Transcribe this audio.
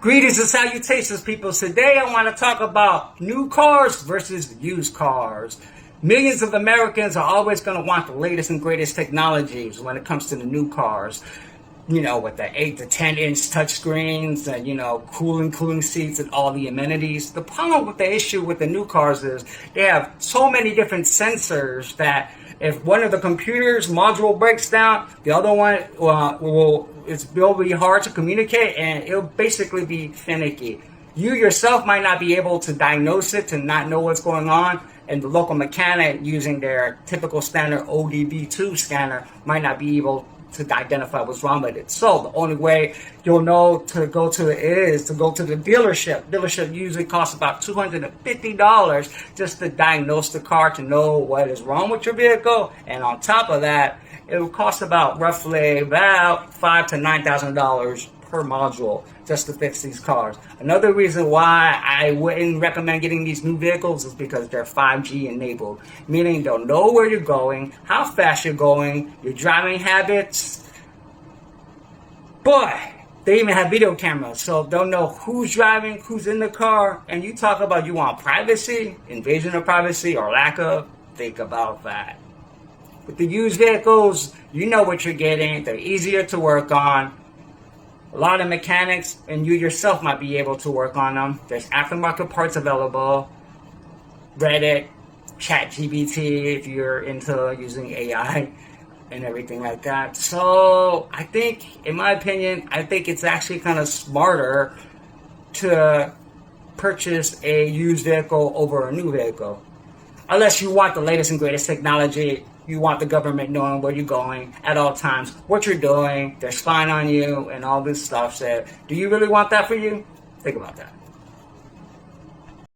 Greetings and salutations, people. Today I want to talk about new cars versus used cars. Millions of Americans are always going to want the latest and greatest technologies when it comes to the new cars. You know, with the 8 to 10 inch touchscreens and, cooling seats and all the amenities. The problem with the issue with the new cars is they have so many different sensors that if one of the computer's module breaks down, the other one will be hard to communicate, and it'll basically be finicky. You yourself might not be able to diagnose it, to not know what's going on, and the local mechanic using their typical standard ODB2 scanner might not be able to identify what's wrong with it. So the only way you'll know to go to it is to go to the dealership. Dealership usually costs about $250 just to diagnose the car, to know what is wrong with your vehicle. And on top of that, it will cost about roughly about $5,000 to $9,000 per module just to fix these cars. Another reason why I wouldn't recommend getting these new vehicles is because they're 5G enabled, meaning they'll know where you're going, how fast you're going, your driving habits. Boy, they even have video cameras, so they'll know who's driving, who's in the car. And you talk about you want privacy, invasion of privacy, or lack of, think about that. With the used vehicles, you know what you're getting. They're easier to work on. A lot of mechanics and you yourself might be able to work on them. There's aftermarket parts available. Reddit, ChatGPT if you're into using AI and everything like that. So I think, in my opinion, I think it's actually kind of smarter to purchase a used vehicle over a new vehicle. Unless you want the latest and greatest technology. You want the government knowing where you're going at all times, what you're doing, they're spying on you, and all this stuff. So, do you really want that for you? Think about that.